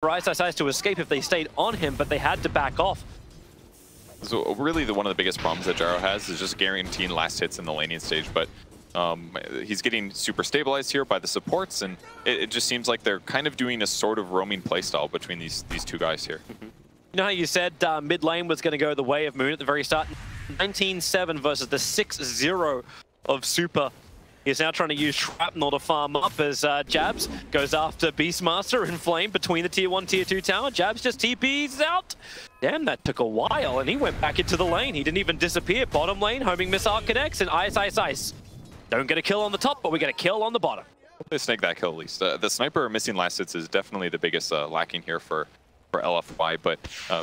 Ice to escape if they stayed on him, but they had to back off. So really one of the biggest problems that Jaro has is just guaranteeing last hits in the laning stage, but he's getting super stabilized here by the supports, and it just seems like they're kind of doing a sort of roaming playstyle between these two guys here. You know how you said mid lane was going to go the way of Moon at the very start? 19-7 versus the 6-0 of Super. He's now trying to use Shrapnel to farm up as Jabs goes after Beastmaster and Flame between the tier 1, tier 2 tower. Jabs just TPs out. Damn, that took a while, and he went back into the lane. He didn't even disappear. Bottom lane, homing missile connects, and Ice. Don't get a kill on the top, but we get a kill on the bottom. They snake that kill at least. The sniper missing last hits is definitely the biggest lacking here for LFY, but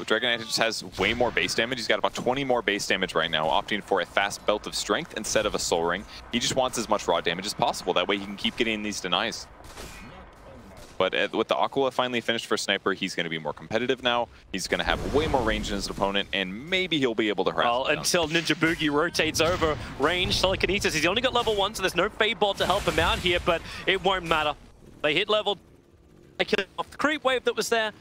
Dragon Knight just has way more base damage. He's got about 20 more base damage right now, opting for a fast belt of strength instead of a soul ring. He just wants as much raw damage as possible. That way he can keep getting these denies. But with the Aquila finally finished for Sniper, he's going to be more competitive now. He's going to have way more range than his opponent, and maybe he'll be able to harass him until Ninja Boogie rotates over range. Telekinesis, he's only got level 1, so there's no Fade Bolt to help him out here, but it won't matter. They hit level, they kill off the creep wave that was there,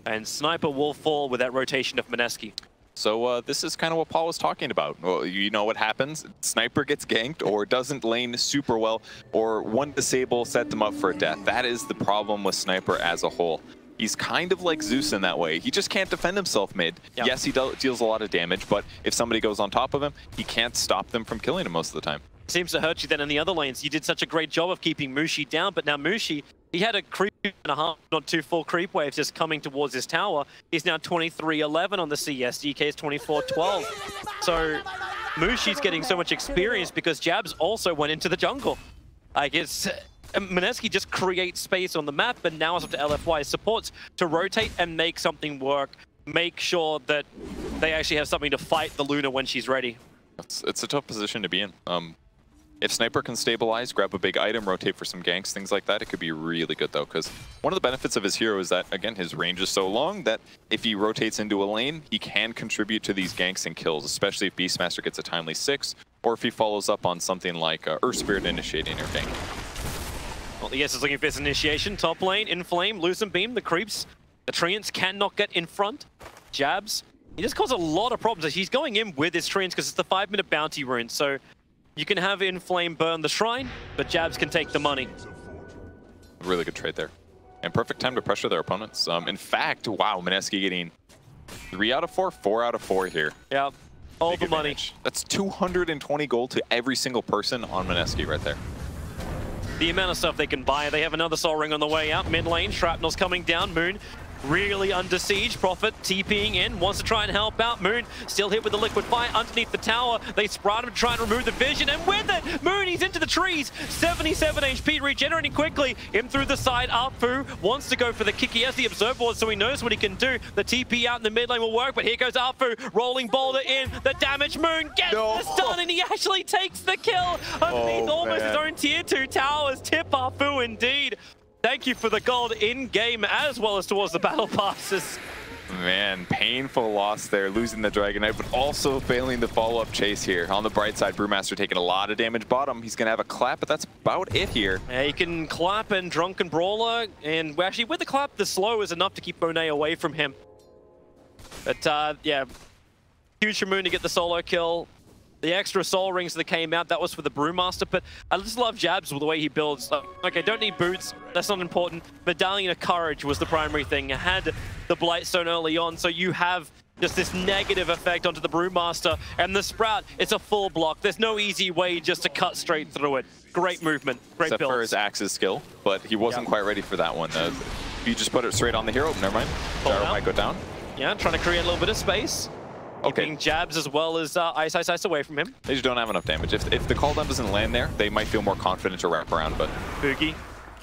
and Sniper will fall with that rotation of Mineski. So this is kind of what Paul was talking about. Well, you know what happens? Sniper gets ganked or doesn't lane super well, or one disable set them up for a death. That is the problem with Sniper as a whole. He's kind of like Zeus in that way. He just can't defend himself mid. Yep. Yes, he deals a lot of damage, but if somebody goes on top of him, he can't stop them from killing him most of the time. Seems to hurt you then in the other lanes. You did such a great job of keeping Mushi down, but now Mushi, he had a creep and a half, not 2 full creep waves just coming towards his tower. He's now 23-11 on the CS. DK is 24-12. So Mushi's getting so much experience because Jabs also went into the jungle. I guess Mineski just creates space on the map, but now it's up to LFY's supports to rotate and make something work. Make sure that they actually have something to fight the Luna when she's ready. It's a tough position to be in. If Sniper can stabilize, grab a big item, rotate for some ganks, things like that, it could be really good though, because one of the benefits of his hero is that, again, his range is so long that if he rotates into a lane, he can contribute to these ganks and kills, especially if Beastmaster gets a timely 6, or if he follows up on something like Earth Spirit initiating or gank. Well, the ES is looking for his initiation. Top lane, Inflame, Lucent Beam, the creeps. The Treants cannot get in front. Jabs. He just caused a lot of problems. He's going in with his Treants because it's the 5-minute bounty rune, so you can have Inflame burn the shrine, but Jabs can take the money. Really good trade there. And perfect time to pressure their opponents. In fact, wow, Mineski getting 3 out of 4, 4 out of 4 here. Yeah, all Big the money. advantage. That's 220 gold to every single person on Mineski right there. The amount of stuff they can buy. They have another Soul Ring on the way out. Mid lane, Shrapnel's coming down. Moon really under siege. Prophet TPing in, wants to try and help out. Moon still hit with the liquid fire underneath the tower. They sprout him to try and remove the vision, and with it, Moon, he's into the trees. 77 HP, regenerating quickly. In through the side, Arfu wants to go for the kick. He has the Observe Board, so he knows what he can do. The TP out in the mid lane will work, but here goes Arfu, rolling boulder in. The damage, Moon gets the stun, and he actually takes the kill underneath almost his own tier 2 towers. Tip Arfu indeed. Thank you for the gold in-game as well as towards the battle passes. Man, painful loss there, losing the Dragon Knight, but also failing the follow-up chase here. On the bright side, Brewmaster taking a lot of damage bottom. He's going to have a clap, but that's about it here. Yeah, he can clap and Drunken Brawler, and actually with the clap, the slow is enough to keep Monet away from him. But yeah, huge for Moon to get the solo kill. The extra soul rings that came out, that was for the Brewmaster, but I just love Jabs with the way he builds. Like, I don't need boots, that's not important. Medallion of Courage was the primary thing. I had the Blightstone early on, so you have just this negative effect onto the Brewmaster. And the Sprout, it's a full block. There's no easy way just to cut straight through it. Great movement, great build. Except for his Axe's skill, but he wasn't quite ready for that one. You just put it straight on the hero, never mind. Gyro might go down. Yeah, trying to create a little bit of space. Keeping Jabs as well as Ice away from him. They just don't have enough damage. If the cooldown doesn't land there, they might feel more confident to wrap around, but... Boogie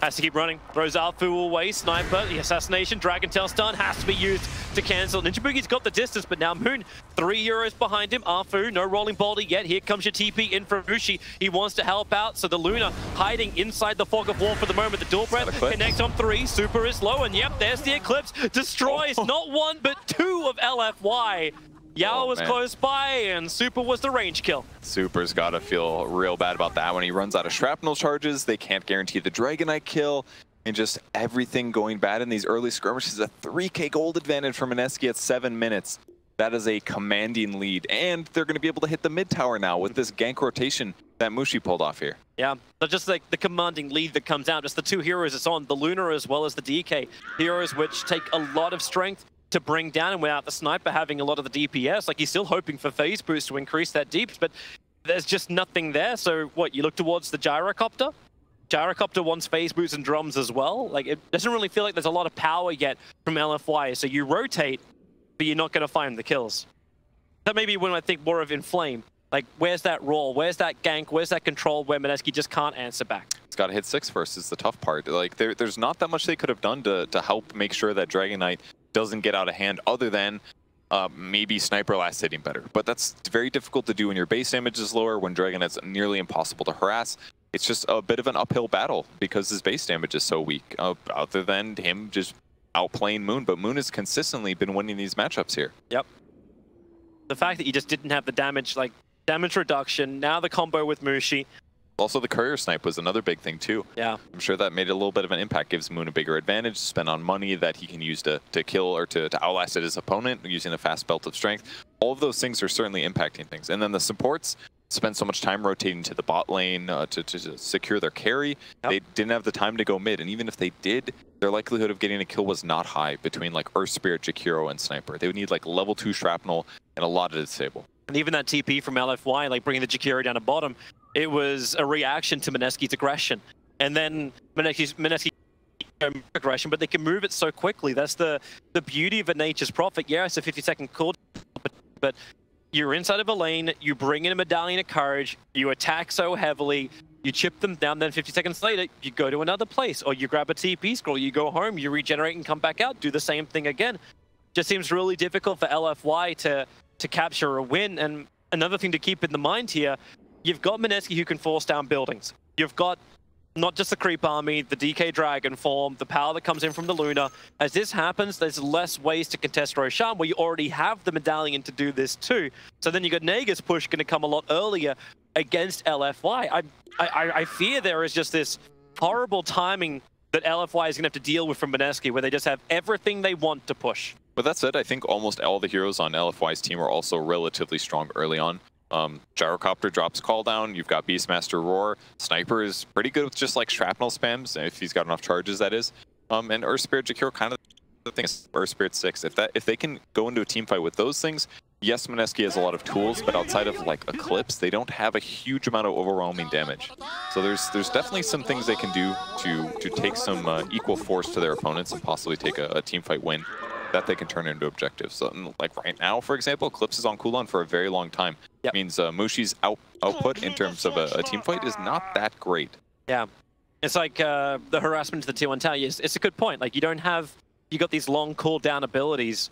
has to keep running. Throws Alfu away. Sniper, the assassination, Dragon Tail stun has to be used to cancel. Ninja Boogie's got the distance, but now Moon, 3 euros behind him. Arfu, no rolling boulder yet. Here comes your TP in from Mushi. He wants to help out, so the Luna hiding inside the fog of war for the moment. The dual breath connects on 3. Super is low, and yep, there's the Eclipse. Destroys not 1, but 2 of LFY. Yao was close by, and Super was the range kill. Super's got to feel real bad about that. When he runs out of shrapnel charges, they can't guarantee the Dragon Knight kill. and just everything going bad in these early skirmishes. A 3K gold advantage for Mineski at 7 minutes. That is a commanding lead, and they're going to be able to hit the mid tower now with this gank rotation that Mushi pulled off here. Yeah, but just like the commanding lead that comes out, just the two heroes it's on, the Luna as well as the DK. Heroes which take a lot of strength to bring down, and without the sniper having a lot of the DPS, like he's still hoping for phase boost to increase that deeps, but there's just nothing there. So what, you look towards the Gyrocopter? Gyrocopter wants phase boosts and drums as well. Like, it doesn't really feel like there's a lot of power yet from LFY, so you rotate, but you're not going to find the kills. That may be when I think more of Inflame. Like, where's that roll? Where's that gank? Where's that control where Mineski just can't answer back? It's got to hit 6 first is the tough part. Like, there's not that much they could have done to help make sure that Dragon Knight doesn't get out of hand, other than maybe Sniper last hitting better. But that's very difficult to do when your base damage is lower, when Dragon Knight's nearly impossible to harass. It's just a bit of an uphill battle because his base damage is so weak, other than him just outplaying Moon. But Moon has consistently been winning these matchups here. Yep. The fact that you just didn't have the damage, like, damage reduction, now the combo with Mushi. Also, the courier snipe was another big thing too. Yeah. I'm sure that made a little bit of an impact, gives Moon a bigger advantage, spend on money that he can use to kill or to outlast his opponent using a fast belt of strength. All of those things are certainly impacting things. And then the supports spend so much time rotating to the bot lane to secure their carry. Yep. They didn't have the time to go mid, and even if they did, their likelihood of getting a kill was not high between like Earth Spirit, Jakiro, and Sniper. They would need like level 2 shrapnel and a lot of disable. And even that TP from LFY, like bringing the Jakiro down to bottom, it was a reaction to Mineski's aggression. And then Mineski aggression, but they can move it so quickly. That's the beauty of a Nature's Prophet. Yeah, it's a 50-second cooldown, but you're inside of a lane, you bring in a Medallion of Courage, you attack so heavily, you chip them down, then 50 seconds later, you go to another place, or you grab a TP scroll, you go home, you regenerate and come back out, do the same thing again. Just seems really difficult for LFY to capture a win. And another thing to keep in the mind here, you've got Mineski who can force down buildings. You've got not just the creep army, the DK Dragon form, the power that comes in from the Luna. As this happens, there's less ways to contest Roshan, where you already have the Medallion to do this too. So then you got Nega's push going to come a lot earlier against LFY. I fear there is just this horrible timing that LFY is going to have to deal with from Mineski, where they just have everything they want to push. But that said, I think almost all the heroes on LFY's team are also relatively strong early on. Gyrocopter drops call down, you've got Beastmaster Roar, Sniper is pretty good with just like shrapnel spams, if he's got enough charges, that is. And Earth Spirit Jakiro, kind of the thing is Earth Spirit 6. If they can go into a team fight with those things, yes, Mineski has a lot of tools, but outside of like Eclipse, they don't have a huge amount of overwhelming damage. So there's definitely some things they can do to take some equal force to their opponents and possibly take a team fight win that they can turn into objectives. So, like right now, for example, Eclipse is on cooldown for a very long time. Yep. Means Mushi's output in terms of a team fight is not that great. Yeah, it's like the harassment to the tier 1 tower. It's a good point. Like, you got these long cooldown abilities.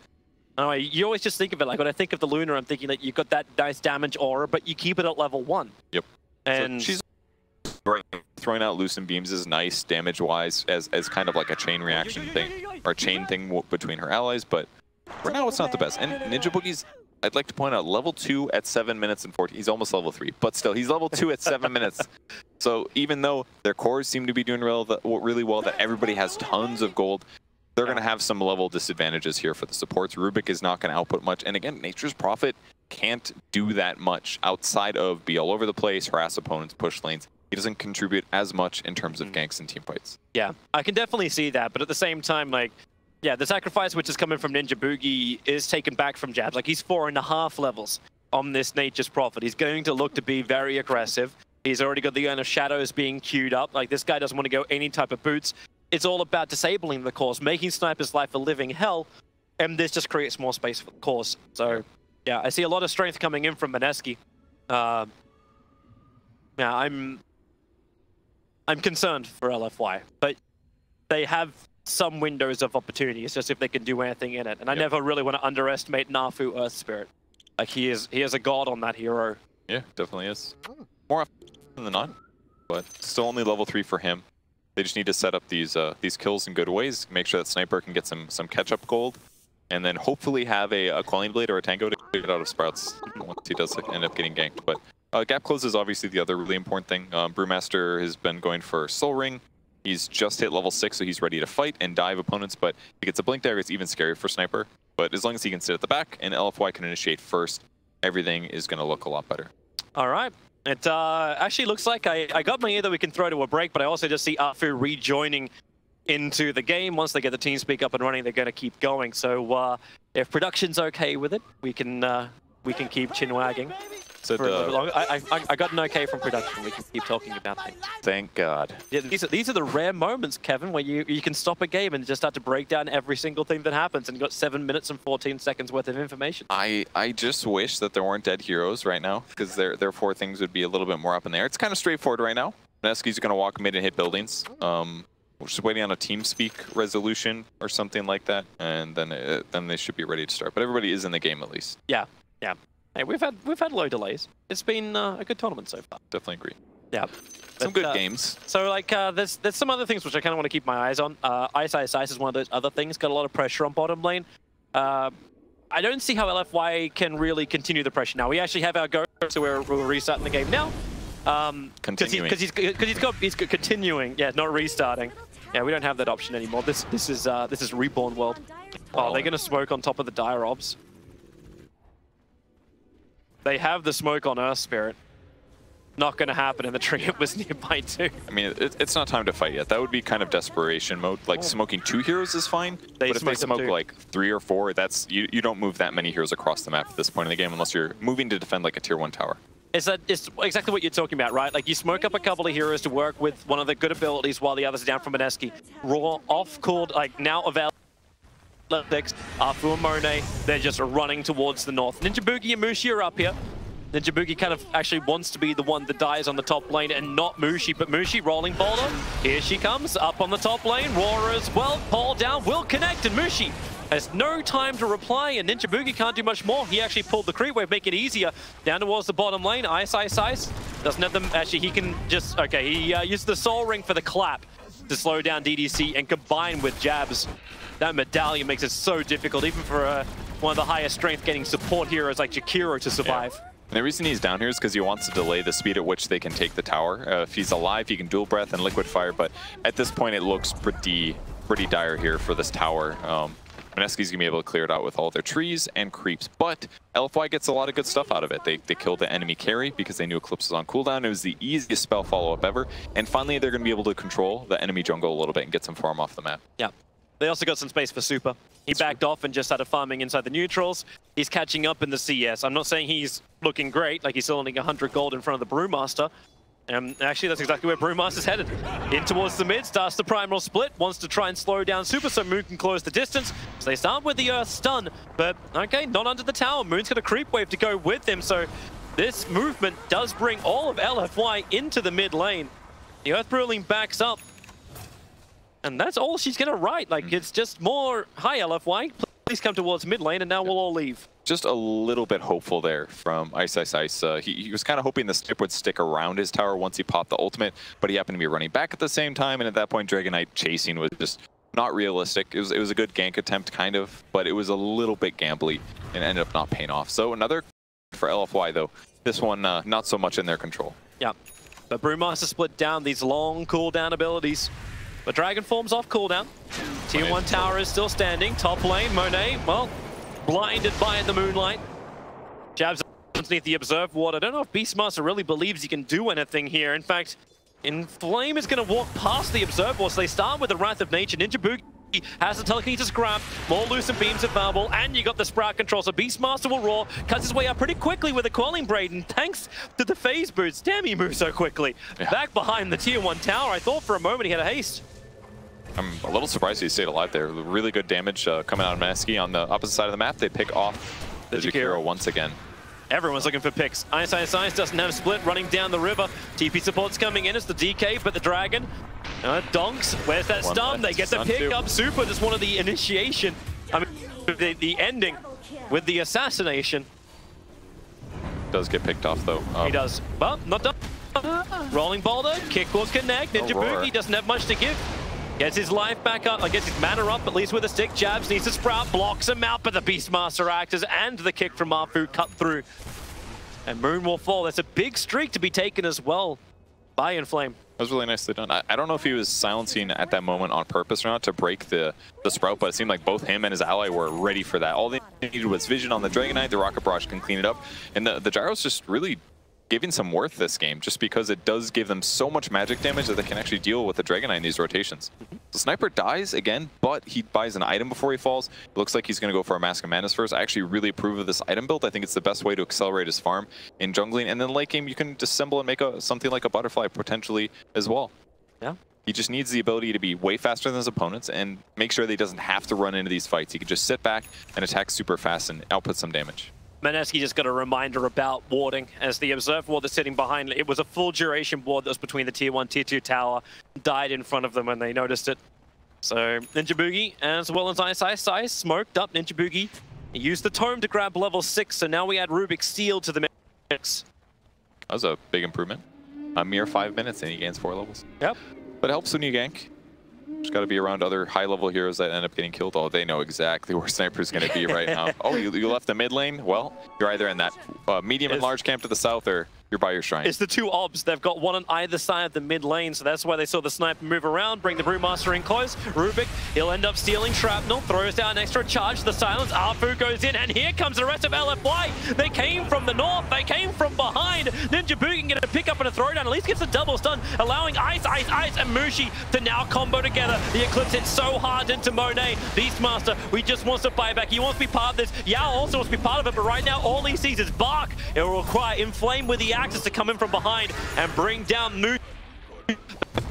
Anyway, you always just think of it like, when I think of the Luna, I'm thinking that you've got that nice damage aura, but you keep it at level 1. Yep. And so she's throwing out Lucent Beams is nice damage-wise as kind of like a chain reaction thing, or a chain thing between her allies, but for now it's not the best. And Ninja Boogie's, I'd like to point out, level 2 at 7 minutes and 14. He's almost level 3, but still, he's level 2 at 7 minutes. So even though their cores seem to be doing really well, that everybody has tons of gold, they're going to have some level disadvantages here for the supports. Rubik is not going to output much. And again, Nature's Prophet can't do that much outside of be all over the place, harass opponents, push lanes. He doesn't contribute as much in terms of ganks and team fights. Yeah, I can definitely see that. But at the same time, like, yeah, the sacrifice which is coming from Ninja Boogie is taken back from Jabs. Like, he's 4.5 levels on this Nature's Prophet. He's going to look to be very aggressive. He's already got the Urn of Shadows being queued up. Like, this guy doesn't want to go any type of boots. It's all about disabling the cores, making Sniper's life a living hell, and this just creates more space for the cores. So, yeah, I see a lot of strength coming in from Mineski. Yeah, I'm concerned for LFY, but they have some windows of opportunity. It's just if they can do anything in it. And I never really want to underestimate Nafu Earth Spirit. Like, he is a god on that hero. Yeah, definitely is. More often than not, but still only level 3 for him. They just need to set up these kills in good ways, make sure that Sniper can get some catch-up gold, and then hopefully have a Quelling Blade or a Tango to get out of Sprouts once he does end up getting ganked. But gap close is obviously the other really important thing. Brewmaster has been going for Soul Ring. He's just hit level 6, so he's ready to fight and dive opponents, but if he gets a blink dagger, it's even scarier for Sniper. But as long as he can sit at the back and LFY can initiate first, everything is going to look a lot better. All right. It actually looks like I got my ear that we can throw to a break, but I also just see Afu rejoining into the game. Once they get the TeamSpeak up and running, they're going to keep going. So if production's okay with it, we can keep chin wagging. So I got an okay from production. We can keep talking about things. Thank God. Yeah, these are the rare moments, Kevin, where you can stop a game and just start to break down every single thing that happens, and you got 7 minutes and 14 seconds worth of information. I just wish that there weren't dead heroes right now, because therefore things would be a little bit more up in the air. It's kind of straightforward right now. Mineski's going to walk mid and hit buildings. We're just waiting on a TeamSpeak resolution or something like that, and then they should be ready to start. But everybody is in the game at least. Yeah, yeah. Hey, we've had low delays. It's been a good tournament so far. Definitely agree. Yeah. Some good games. So like there's some other things which I kind of want to keep my eyes on. Ice is one of those other things. Got a lot of pressure on bottom lane. I don't see how LFY can really continue the pressure now. We actually have our go, so we're restarting the game now. Continuing. Because he's continuing. Yeah, not restarting. Yeah, we don't have that option anymore. This is Reborn World. Oh, they're gonna smoke on top of the Dire Obs. They have the smoke on Earth Spirit. Not going to happen in the tree. It was nearby too. I mean, it's not time to fight yet. That would be kind of desperation mode. Like smoking 2 heroes is fine, but if they smoke like 3 or 4, that's you don't move that many heroes across the map at this point in the game unless you're moving to defend like a tier 1 tower. It's exactly what you're talking about, right? Like you smoke up a couple of heroes to work with one of the good abilities while the others are down from Mineski. Raw, off-cooled, like now available. Afu and Monet, they're just running towards the north. Ninja Boogie and Mushi are up here. Ninja Boogie kind of actually wants to be the one that dies on the top lane and not Mushi, but Mushi rolling boulder. Here she comes, up on the top lane. Roar as well, Paul down, will connect, and Mushi has no time to reply, and Ninja Boogie can't do much more. He actually pulled the creep wave, make it easier. Down towards the bottom lane, Ice. Doesn't have them, actually he can just, okay, he used the Soul Ring for the clap to slow down DDC and combine with jabs. That medallion makes it so difficult, even for one of the highest strength getting support heroes like Jakiro to survive. Yeah. And the reason he's down here is because he wants to delay the speed at which they can take the tower. If he's alive, he can dual breath and liquid fire, but at this point it looks pretty dire here for this tower. Mineski's gonna be able to clear it out with all their trees and creeps, but LFY gets a lot of good stuff out of it. They killed the enemy carry because they knew Eclipse was on cooldown. It was the easiest spell follow-up ever, and finally they're gonna be able to control the enemy jungle a little bit and get some farm off the map. Yeah. They also got some space for Super. He backed off and just started farming inside the neutrals. He's catching up in the CS. I'm not saying he's looking great, like he's still only 100 gold in front of the Brewmaster. Actually, that's exactly where Brewmaster's headed. In towards the mid, starts the Primal Split, wants to try and slow down Super so Moon can close the distance. So they start with the Earth Stun, but okay, not under the tower. Moon's got a creep wave to go with him, so this movement does bring all of LFY into the mid lane. The Earth Brawling backs up. And that's all she's going to write. Like, it's just more, hi LFY, please come towards mid lane, and now we'll all leave. Just a little bit hopeful there from Ice. He was kind of hoping the snip would stick around his tower once he popped the ultimate, but he happened to be running back at the same time, and at that point, Dragon Knight chasing was just not realistic. It was a good gank attempt, kind of, but it was a little bit gambly and ended up not paying off. So another for LFY, though. This one, not so much in their control. Yeah, but Brewmaster split down these long cooldown abilities. The Dragon form's off cooldown. Tier 1 tower is still standing. Top lane, Monet, well, blinded by the moonlight. Jabs underneath the Observe Ward. I don't know if Beastmaster really believes he can do anything here. In fact, Inflame is going to walk past the Observe Ward, so they start with the Wrath of Nature. Ninja Boogie has the Telekinesis grab, more Lucent Beams available, and you got the Sprout control, so Beastmaster will roar, cuts his way up pretty quickly with a Quelling Braid, and thanks to the phase boots, damn, he moves so quickly. Yeah. Back behind the Tier 1 tower, I thought for a moment he had a haste. I'm a little surprised he stayed alive there. Really good damage coming out of Mineski. On the opposite side of the map, they pick off the Jakiro once again. Everyone's looking for picks. Ice doesn't have split, running down the river. TP support's coming in, it's the DK, but the Dragon donks. Where's that stun? They get the pick up. Super just wanted the initiation. I mean, the ending with the assassination. Does get picked off, though. He does. Well, not done. Rolling boulder, kick will connect. Ninja Boogie doesn't have much to give. Gets his life back up, gets his mana up, at least with a stick. Jabs needs to Sprout, blocks him out, but the Beastmaster actors and the kick from Afu cut through. And Moon will fall. That's a big streak to be taken as well by Inflame. That was really nicely done. I don't know if he was silencing at that moment on purpose or not to break the Sprout, but it seemed like both him and his ally were ready for that. All they needed was vision on the Dragon Knight. The Rocket Barrage can clean it up. And the Gyro's just really giving some worth this game, just because it does give them so much magic damage that they can actually deal with the Dragon Knight in these rotations. The Sniper dies again, but he buys an item before he falls. It looks like he's going to go for a Mask of Madness first. I actually really approve of this item build. I think it's the best way to accelerate his farm in jungling. And then late game, you can disassemble and make something like a butterfly potentially as well. Yeah. He just needs the ability to be way faster than his opponents and make sure that he doesn't have to run into these fights. He can just sit back and attack super fast and output some damage. Mineski just got a reminder about warding as the Observer ward that's sitting behind. It was a full duration ward that was between the tier 1, tier 2 tower. Died in front of them when they noticed it. So Ninja Boogie as well as Ice smoked up Ninja Boogie. He used the tome to grab level 6, so now we add Rubik's Seal to the mix. That was a big improvement. A mere 5 minutes and he gains 4 levels. Yep. But it helps when you gank. Just got to be around other high-level heroes that end up getting killed. Oh, they know exactly where Sniper's going to be right now. Oh, you left the mid lane? Well, you're either in that medium and large camp to the south, or you're by your shrine. It's the two obs. They've got one on either side of the mid lane, so that's why they saw the Sniper move around, bring the Brewmaster in close. Rubik, he'll end up stealing Shrapnel, throws down an extra charge. The silence, Arfu goes in, and here comes the rest of LFY. They came from the north, they came from behind. Ninja Boogie can get a pick up and a throwdown, at least gets a double stun, allowing Ice, and Mushi to now combo together. The Eclipse hit so hard into Monet. Beastmaster, he just wants to buy back. He wants to be part of this. Yao also wants to be part of it, but right now all he sees is Bark. It will require Inflame with the Axis to come in from behind and bring down Mushi.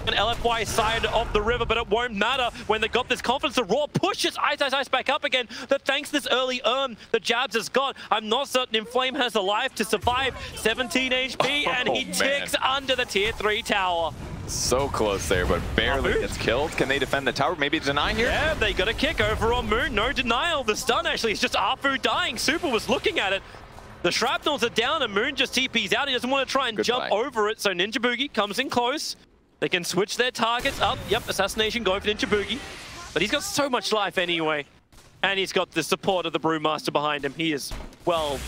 LFY side of the river, but it won't matter when they got this confidence. The Raw pushes Ice back up again. But thanks to this early the Jabs has got. I'm not certain Inflame has the life to survive. 17 HP, and he ticks under the tier 3 tower. So close there, but barely gets killed. Can they defend the tower? Maybe deny here? Yeah, they got a kick over on Moon. No denial. The stun actually is just Arfu dying. Super was looking at it. The Shrapnels are down and Moon just TPs out. He doesn't want to try and jump over it, so Ninja Boogie comes in close. They can switch their targets up. Yep, Assassination going for Ninja Boogie. But he's got so much life anyway. And he's got the support of the Brewmaster behind him. He is well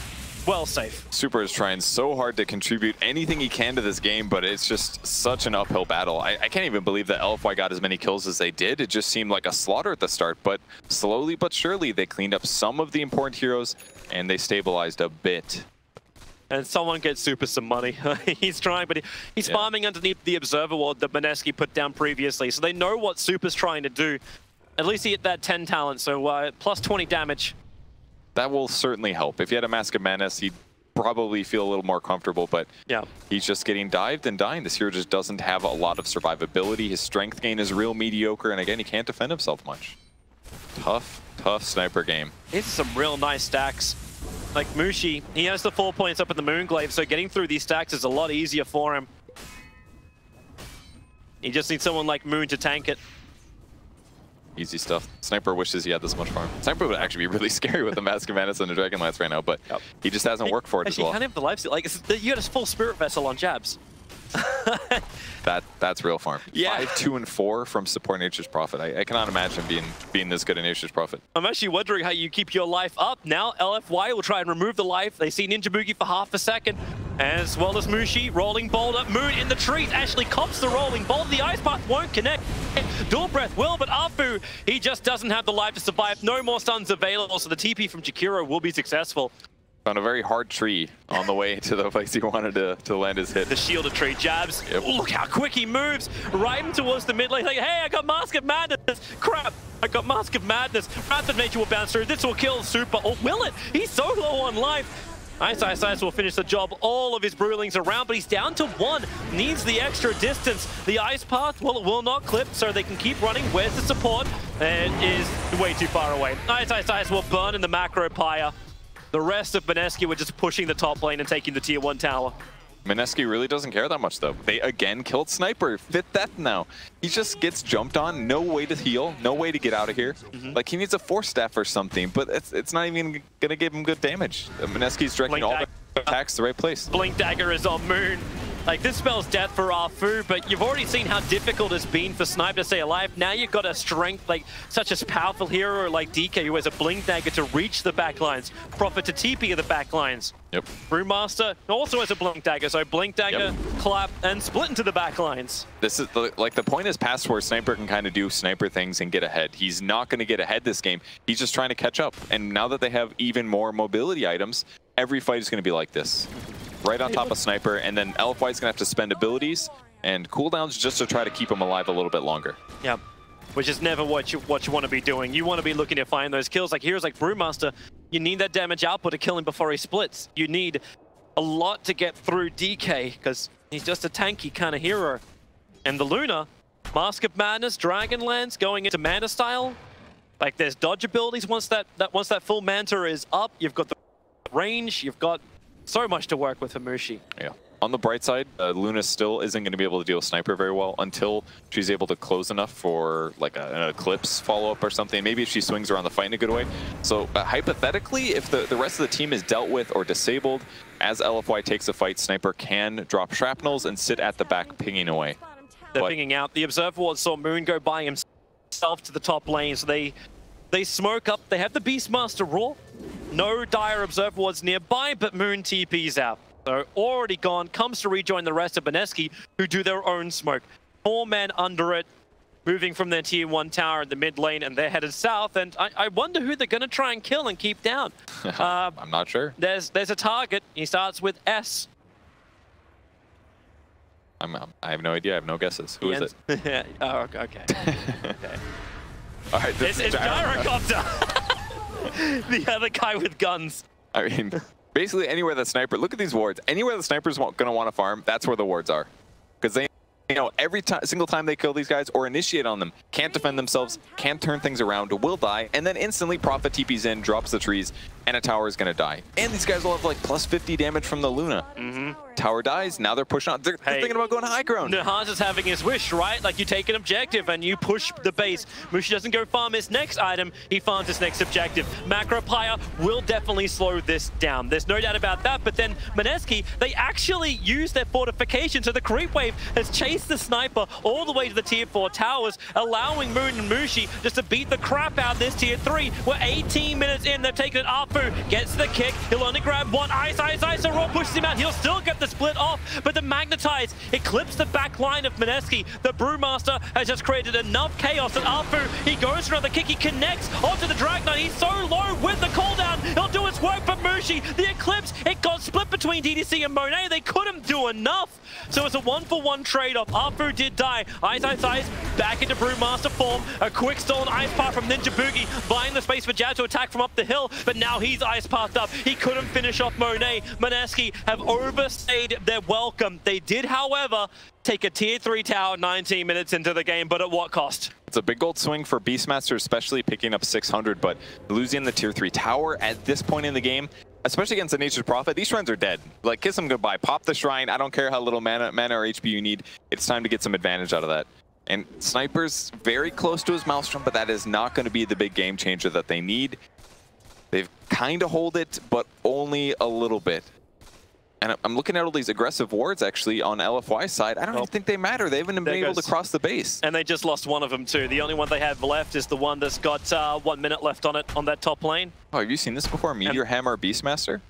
safe. Super is trying so hard to contribute anything he can to this game, but it's just such an uphill battle. I can't even believe that LFY got as many kills as they did. It just seemed like a slaughter at the start, but slowly but surely they cleaned up some of the important heroes and they stabilized a bit. And someone gets Super some money. He's trying, but he's farming underneath the Observer ward that Mineski put down previously. So they know what Super's trying to do. At least he hit that 10 talent, so plus 20 damage. That will certainly help. If he had a Mask of Madness, he'd probably feel a little more comfortable, but he's just getting dived and dying. This hero just doesn't have a lot of survivability. His strength gain is real mediocre, and again, he can't defend himself much. Tough Sniper game. It's some real nice stacks. Like Mushi, he has the 4 points up in the Moonglaive, so getting through these stacks is a lot easier for him. He just needs someone like Moon to tank it. Easy stuff. Sniper wishes he had this much farm. Sniper would actually be really scary with the Mask of Madness and the Dragon Lance right now, but he just hasn't worked for it as well. You can't have the life steal. Like, you got a full Spirit Vessel on Jabs. That's real farm. Yeah. 5, 2, and 4 from support Nature's Prophet. I cannot imagine being this good at Nature's Prophet. I'm actually wondering how you keep your life up. Now LFY will try and remove the life. They see Ninja Boogie for half a second. As well as Mushi, Rolling Boulder, Moon in the trees, actually cops the Rolling Boulder. The Ice Path won't connect. Dual Breath will, but Arfu, he just doesn't have the life to survive. No more stuns available, so the TP from Jakiro will be successful. Found a very hard tree on the way to the place he wanted to land his hit. The shielded tree Jabs. Yep. Look how quick he moves. Right in towards the mid lane. Like, hey, I got Mask of Madness. Crap, I got Mask of Madness. Wrath of Nature will bounce through. This will kill Super. Or will it? He's so low on life. Ice will finish the job. All of his Brewlings around, but he's down to 1. Needs the extra distance. The Ice Path, well, it will not clip, so they can keep running. Where's the support? It is way too far away. Ice will burn in the Macro Pyre. The rest of Mineski were just pushing the top lane and taking the tier 1 tower. Mineski really doesn't care that much, though. They again killed Sniper. 5th death now. He just gets jumped on. No way to heal. No way to get out of here. Like, he needs a Force Staff or something, but it's not even going to give him good damage. Mineski's directing all the attacks the right place. Blink Dagger is on Moon. Like, this spells death for Arfu, but you've already seen how difficult it's been for Snipe to stay alive. Now you've got a strength, like, such a powerful hero like DK, who has a Blink Dagger to reach the backlines, Prophet to TP the backlines. Yep. Brewmaster also has a Blink Dagger, so Blink Dagger, clap, and split into the backlines. This is, like, the point is past where Sniper can kind of do Sniper things and get ahead. He's not going to get ahead this game. He's just trying to catch up. And now that they have even more mobility items, every fight is going to be like this. Right on top of Sniper, and then LFY is going to have to spend abilities and cooldowns just to try to keep him alive a little bit longer. Yeah, which is never what you want to be doing. You want to be looking to find those kills. Like heroes like Brewmaster, you need that damage output to kill him before he splits. You need a lot to get through DK, because he's just a tanky kind of hero. And the Luna, Mask of Madness, Dragonlance, going into Manta style. Like there's dodge abilities once that full Manta is up. You've got the range, you've got so much to work with for Mushi. Yeah. On the bright side, Luna still isn't going to be able to deal with Sniper very well until she's able to close enough for like an Eclipse follow-up or something. Maybe if she swings around the fight in a good way. So hypothetically, if the rest of the team is dealt with or disabled, as LFY takes a fight, Sniper can drop shrapnels and sit at the back pinging away. They're pinging out. The Observer Ward saw Moon go by himself to the top lane, so they smoke up. They have the Beastmaster Raw. No dire Observer Wards nearby, but Moon TP's out. So already gone, comes to rejoin the rest of Mineski, who do their own smoke. 4 men under it, moving from their tier 1 tower in the mid lane, and they're headed south. And I wonder who they're going to try and kill and keep down. I'm not sure. There's a target. He starts with S. I have no idea. I have no guesses. Who is it? Oh, okay. Okay. All right, This is Gyrocopter. The other guy with guns. I mean, basically anywhere that Sniper, look at these wards. Anywhere the Sniper's going to want to farm, that's where the wards are. Because they, you know, every single time they kill these guys or initiate on them, can't defend themselves, can't turn things around, will die, and then instantly Prophet TP's in, drops the trees, and a tower is going to die. And these guys will have like plus 50 damage from the Luna. Tower dies, now they're pushing on. They're thinking about going high ground. Nahaz is having his wish, right? Like you take an objective and you push the base. Mushi doesn't go farm his next item, he farms his next objective. Macropire will definitely slow this down. There's no doubt about that, but then Mineski, they actually use their fortification, so the creep wave has chased the Sniper all the way to the tier 4 towers, allowing Moon and Mushi just to beat the crap out of this tier 3. We're 18 minutes in, they've taken it. Arfu gets the kick, he'll only grab one. Ice, so Raw pushes him out, he'll still get the split off, but the Magnetize eclipsed the back line of Mineski. The Brewmaster has just created enough chaos that Arfu, he goes for another kick, he connects onto the Drag Knight. He's so low with the cooldown, he'll do his work for Mushi. The Eclipse, it got split between DDC and Monet. They couldn't do enough. So it's a 1-for-1 trade-off. Arfu did die. Ice, back into Brewmaster form. A quick stolen Ice Path from Ninja Boogie, buying the space for Jab to attack from up the hill, but now he's Ice Pathed up. He couldn't finish off Monet. Mineski have overstayed their welcome. They did, however, take a tier 3 tower 19 minutes into the game, but at what cost? It's a big gold swing for Beastmaster, especially picking up 600, but losing the tier 3 tower at this point in the game, especially against the Nature's Prophet, these shrines are dead. Like, kiss them goodbye. Pop the shrine. I don't care how little mana or HP you need. It's time to get some advantage out of that. And Sniper's very close to his Maelstrom, but that is not going to be the big game changer that they need. They've kind of hold it, but only a little bit. And I'm looking at all these aggressive wards, actually, on LFY's side. I don't even think they matter. They haven't been able to cross the base. And they just lost one of them, too. The only one they have left is the one that's got 1 minute left on it, on that top lane. Oh, have you seen this before? Meteor Hammer Beastmaster?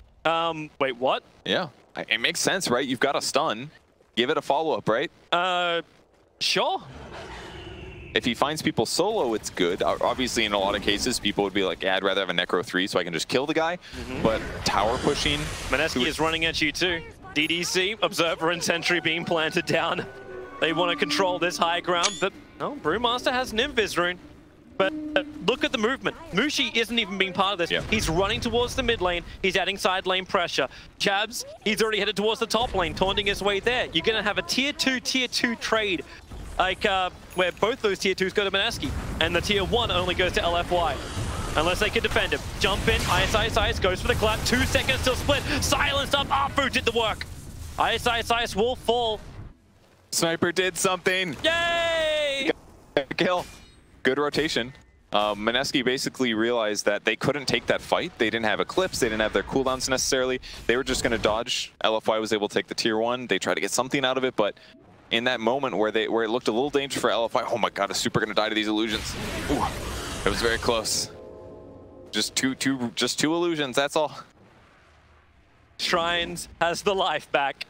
Wait, what? Yeah. It makes sense, right? You've got a stun. Give it a follow-up, right? Sure. If he finds people solo, it's good. Obviously, in a lot of cases, people would be like, yeah, I'd rather have a Necro 3 so I can just kill the guy. But tower pushing... Mineski is running at you too. DDC, Observer and Sentry being planted down. They want to control this high ground, but no, Brewmaster has an Invis rune. But look at the movement. Mushi isn't even being part of this. Yeah. He's running towards the mid lane. He's adding side lane pressure. Jabs, he's already headed towards the top lane, taunting his way there. You're going to have a tier 2 trade. Like, where both those tier 2s go to Mineski, and the tier 1 only goes to LFY. Unless they can defend him. Jump in, Ice, goes for the clap, 2 seconds till split, silenced up, Arfu did the work. Ice will fall. Sniper did something. Yay! Kill. Good rotation. Mineski basically realized that they couldn't take that fight. They didn't have Eclipse, they didn't have their cooldowns necessarily. They were just going to dodge. LFY was able to take the tier 1. They tried to get something out of it, but in that moment where it looked a little dangerous for LFY, oh my god, is Super going to die to these illusions? Ooh, it was very close. Just two illusions, that's all. Shrines has the life back.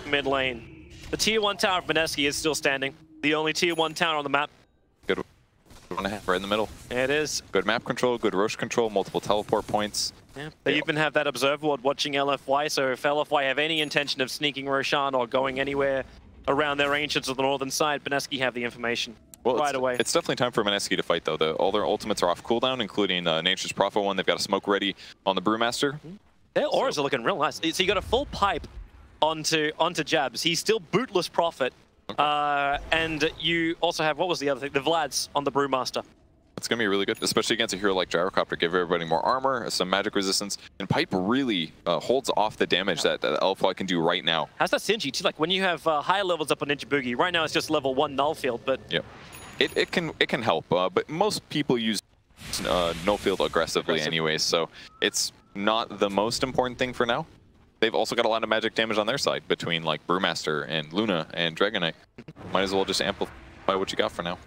Mid lane. The tier 1 tower of Mineski is still standing. The only tier 1 tower on the map. Good one right in the middle. It is. Good map control, good Roche control, multiple teleport points. Yeah. They even have that observer ward watching LFY, so if LFY have any intention of sneaking Roshan or going anywhere around their ancients of the northern side, Mineski have the information right away. It's definitely time for Mineski to fight, though. All their ultimates are off cooldown, including Nature's Prophet one. They've got a smoke ready on the Brewmaster. Their auras are looking real nice. So you got a full pipe onto Jabs. He's still bootless Prophet. Okay. And you also have, what was the other thing? The Vlads on the Brewmaster. It's going to be really good, especially against a hero like Gyrocopter. Give everybody more armor, some magic resistance, and Pipe really holds off the damage that LFY can do right now. How's that synergy too? Like when you have higher levels up on Ninja Boogie, right now it's just level 1 null field, but... Yep. It can help, but most people use null field aggressively anyways, so it's not the most important thing for now. They've also got a lot of magic damage on their side between like Brewmaster and Luna and Dragonite. Might as well just amplify what you got for now.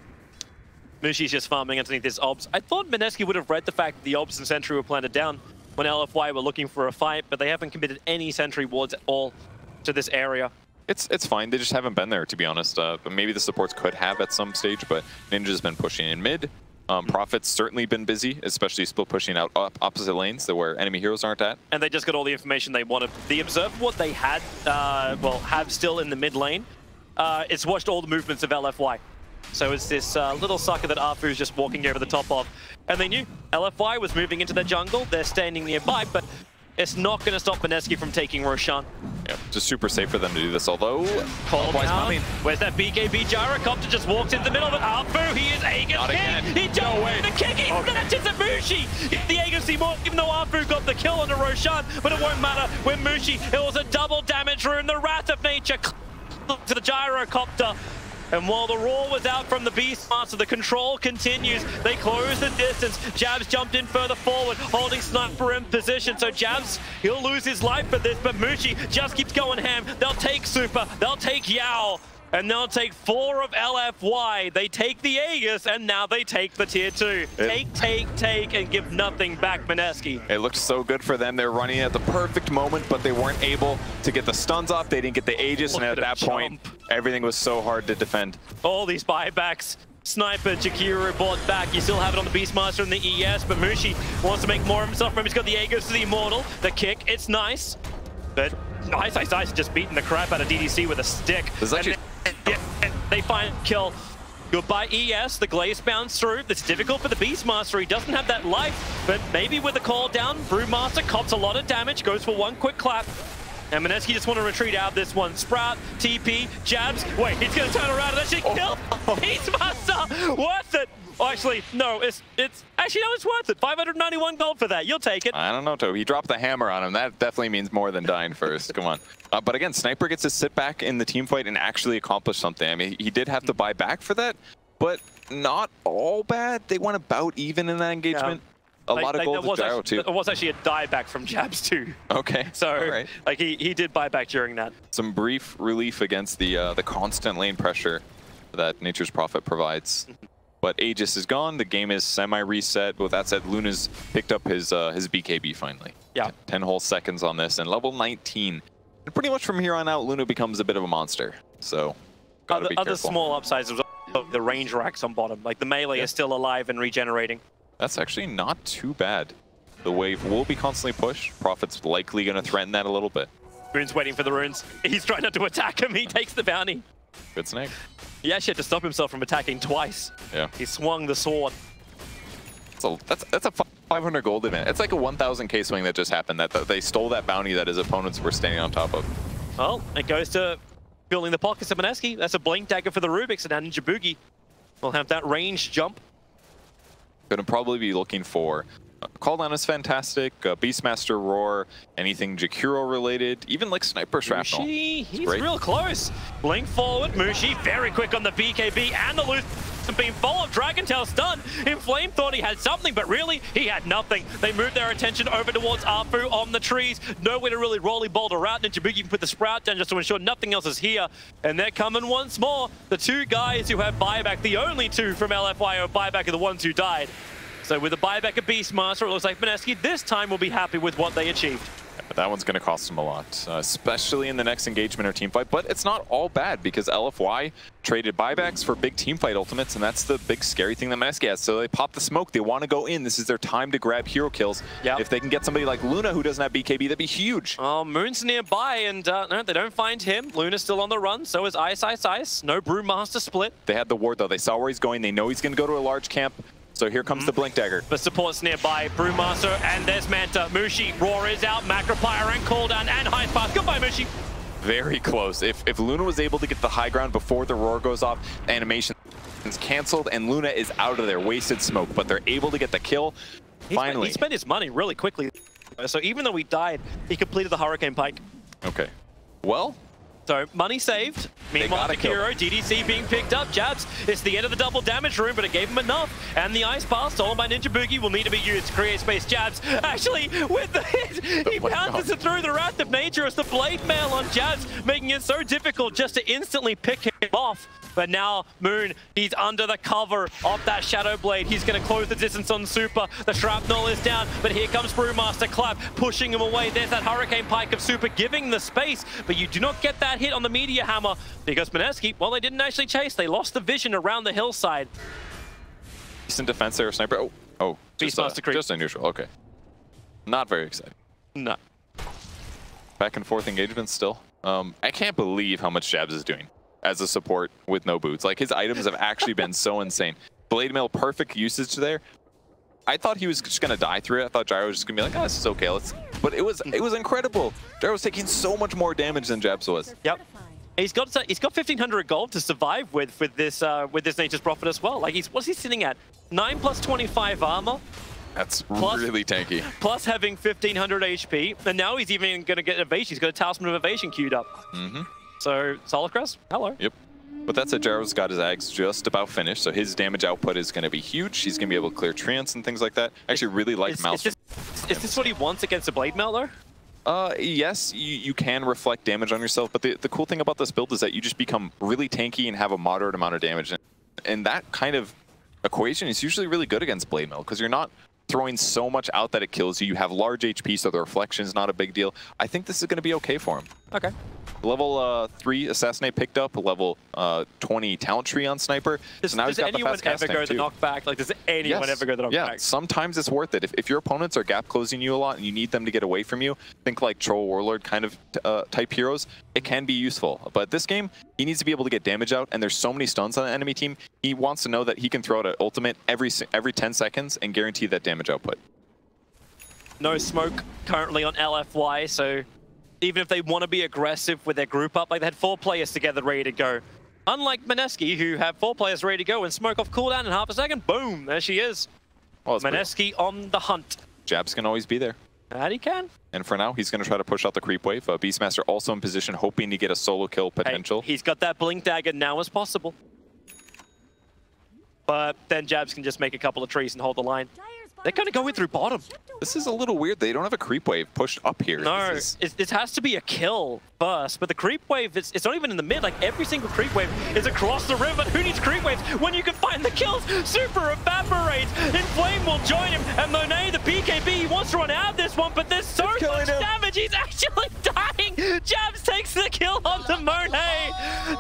Mushi's just farming underneath his obs. I thought Mineski would have read the fact that the obs and sentry were planted down when LFY were looking for a fight, but they haven't committed any sentry wards at all to this area. It's fine. They just haven't been there, to be honest. But maybe the supports could have at some stage, but Ninja's been pushing in mid. Prophet's certainly been busy, especially still pushing out opposite lanes where enemy heroes aren't at. And they just got all the information they wanted. The observer what they had, have still in the mid lane, it's watched all the movements of LFY. So it's this little sucker that Arfu is just walking over the top of. And they knew LFY was moving into their jungle. They're standing nearby, but it's not going to stop Mineski from taking Roshan. Yeah, just super safe for them to do this, although... Coming. Where's that BKB? Gyrocopter just walks into the middle of it. Arfu, he is Aegis King! He jumped the kick, he snatches at Mushi! The Aegis more, even though Arfu got the kill on the Roshan, but it won't matter when Mushi, it was a double damage rune, the Wrath of Nature to the Gyrocopter. And while the roar was out from the Beastmaster, the control continues. They close the distance. Jabs jumped in further forward, holding Sniper in position. So Jabs, he'll lose his life for this, but Mushi just keeps going ham. They'll take Super, they'll take Yao, and they'll take 4 of LFY. They take the Aegis, and now they take the tier 2. Take, and give nothing back, Mineski. It looked so good for them. They're running at the perfect moment, but they weren't able to get the stuns off. They didn't get the Aegis, and at that point, everything was so hard to defend. All these buybacks. Sniper, Jakiru bought back. You still have it on the Beastmaster and the ES, but Mushi wants to make more of himself. Remember, he's got the Aegis to the Immortal. The kick, it's nice. But Ice just beating the crap out of DDC with a stick. And they find kill. Goodbye ES, the Glaze bounce through. It's difficult for the Beastmaster. He doesn't have that life, but maybe with the call down, Brewmaster cops a lot of damage, goes for one quick clap. And Mineski just want to retreat out of this one. Sprout, TP, Jabs. Wait, he's going to turn around and actually kill Beastmaster. Worth it. Oh, actually, no, it's worth it. 591 gold for that. You'll take it. I don't know, Toby. He dropped the hammer on him. That definitely means more than dying first. Come on. But again, Sniper gets to sit back in the team fight and actually accomplish something. I mean, he did have to buy back for that, but not all bad. They went about even in that engagement. Yeah. A lot of gold to Gyro, too. It was actually a dieback from Jabs, too. Okay. So, like, he did buy back during that. Some brief relief against the constant lane pressure that Nature's Prophet provides. But Aegis is gone. The game is semi-reset. With that said, Luna's picked up his BKB finally. Yeah. 10 whole seconds on this, and level 19. And pretty much from here on out, Luna becomes a bit of a monster. So, gotta be careful. Other small upsides of the range racks on bottom. Like, the melee is still alive and regenerating. That's actually not too bad. The wave will be constantly pushed. Prophet's likely going to threaten that a little bit. Rune's waiting for the runes. He's trying not to attack him. He takes the bounty. Good snake. He actually had to stop himself from attacking twice. Yeah. He swung the sword. So that's a 500 gold event. It's like a 1,000k swing that just happened. That they stole that bounty that his opponents were standing on top of. Well, it goes to filling the pockets of Mineski. That's a blink dagger for the Rubiks, and now Ninja Boogie will have that range jump. Gonna probably be looking for Call Down is fantastic, Beastmaster Roar, anything Jakiro related, even like Sniper Shrapnel. Mushi, he's real close. Blink forward, Mushi very quick on the BKB and the loose Being followed, Dragon Tail stunned. Inflame thought he had something, but really, he had nothing. They moved their attention over towards Afu on the trees. Nowhere to really rolly boulder out. Ninja Boogie can put the Sprout down just to ensure nothing else is here. And they're coming once more. The two guys who have buyback, the only two from LFY who have buyback are the ones who died. So with the buyback of Beastmaster, it looks like Mineski this time will be happy with what they achieved. But that one's going to cost him a lot, especially in the next engagement or team fight. But it's not all bad because LFY traded buybacks for big team fight ultimates, and that's the big scary thing that Mineski has. So they pop the smoke. They want to go in. This is their time to grab hero kills. Yep. If they can get somebody like Luna who doesn't have BKB, that'd be huge. Oh, Moon's nearby, and no, they don't find him. Luna's still on the run. So is Ice. No Brewmaster split. They had the ward, though. They saw where he's going. They know he's going to go to a large camp. So here comes the Blink Dagger. The support's nearby. Brewmaster, and there's Manta. Mushi, Roar is out. Macropire and cooldown and high spark. Goodbye, Mushi. Very close. If Luna was able to get the high ground before the Roar goes off, animation is canceled, and Luna is out of there. Wasted smoke, but they're able to get the kill. Finally. He spent his money really quickly. So even though he died, he completed the Hurricane Pike. Okay. Well, so money saved. Meanwhile, the hero, DDC being picked up. Jabs, it's the end of the double damage room, but it gave him enough. And the Ice Pass stolen by Ninja Boogie will need to be used to create space. Jabs, actually, with the hit, he pounces it through the Wrath of Nature. It's the Blade Mail on Jabs, making it so difficult just to instantly pick him off. But now, Moon, he's under the cover of that Shadow Blade. He's going to close the distance on Super. The Shrapnel is down, but here comes Brewmaster Clap, pushing him away. There's that Hurricane Pike of Super, giving the space, but you do not get that hit on the Meteor Hammer because Mineski, well, they didn't actually chase. They lost the vision around the hillside. Decent defense there, Sniper. Oh, just a neutral. Okay. Not very exciting. No. Back and forth engagements still. I can't believe how much Jabs is doing as a support with no boots. Like, his items have actually been so insane. Blade Mail, perfect usage there. I thought he was just gonna die through it. I thought Gyro was just gonna be like, oh, this is okay. But it was incredible. Gyro was taking so much more damage than Jabs was. Yep. He's got 1,500 gold to survive with this Nature's Prophet as well. Like, what's he sitting at? 9 plus 25 armor. That's really tanky. Plus having 1,500 HP, and now he's even gonna get evasion. He's got a Talisman of Evasion queued up. So, Solacrest, hello. Yep. But that said, Gyro's got his Ags just about finished, so his damage output is going to be huge. He's going to be able to clear Treants and things like that. I actually really like Mouse. Is this what he wants against a Blade Mail, though? Yes, you can reflect damage on yourself, but the cool thing about this build is that you just become really tanky and have a moderate amount of damage. And that kind of equation is usually really good against Blade Mail, because you're not throwing so much out that it kills you. You have large HP, so the reflection is not a big deal. I think this is going to be okay for him. Okay. Level 3 Assassinate picked up, level 20 Talent Tree on Sniper. So now he's got the fast cast ever go the knockback? Like, does anyone ever go the knockback? Yeah, sometimes it's worth it. If your opponents are gap closing you a lot and you need them to get away from you, think like Troll Warlord kind of type heroes, it can be useful. But this game, he needs to be able to get damage out, and there's so many stuns on the enemy team. He wants to know that he can throw out an ultimate every 10 seconds and guarantee that damage output. No smoke currently on LFY, so even if they want to be aggressive with their group up, like they had 4 players together ready to go. Unlike Mineski, who have 4 players ready to go and smoke off cooldown in half a second. Boom, there she is. Well, Mineski on the hunt. Jabs can always be there. That he can. And for now, he's going to try to push out the creep wave. Beastmaster also in position, hoping to get a solo kill potential. Hey, he's got that Blink Dagger now as possible. But then Jabs can just make a couple of trees and hold the line. They're going to go in through bottom. This is a little weird. They don't have a creep wave pushed up here. No, it has to be a kill first. But the creep wave, it's not even in the mid. Like, every single creep wave is across the river. Who needs creep waves when you can find the kills? Super evaporates. Inflame will join him. And Monet, the BKB, he wants to run out of this one, but there's so much damage. He's actually dying. Jabs takes the kill onto Monet.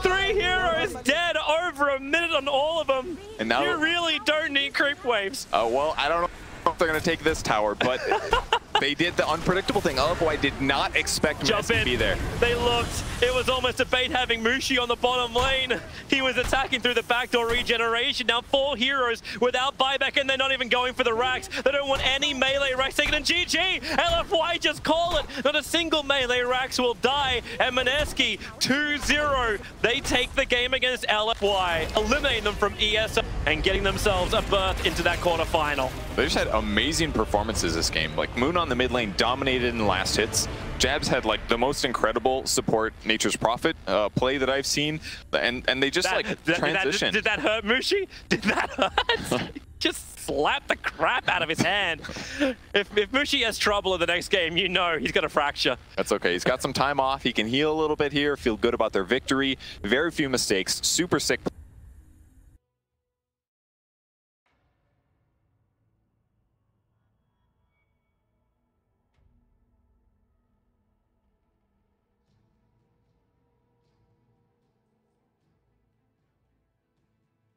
3 heroes dead, over a minute on all of them. And now you really don't need creep waves. Well, I don't know if they're going to take this tower, but they did the unpredictable thing. LFY did not expect Mineski to be there. They looked. It was almost a bait having Mushi on the bottom lane. He was attacking through the backdoor regeneration. Now 4 heroes without buyback, and they're not even going for the racks. They don't want any melee racks taken, and GG! LFY just call it. Not a single melee racks will die, and Mineski 2-0. They take the game against LFY, eliminating them from ESL. and getting themselves a berth into that quarterfinal. They just had amazing performances this game. Like Moon on the mid lane dominated in the last hits. Jabs had like the most incredible support Nature's Prophet play that I've seen, and they just transitioned. Did that hurt Mushi? Did that hurt? Just slapped the crap out of his hand. If Mushi has trouble in the next game, you know he's gonna fracture. That's okay. He's got some time off. He can heal a little bit here. Feel good about their victory. Very few mistakes. Super sick.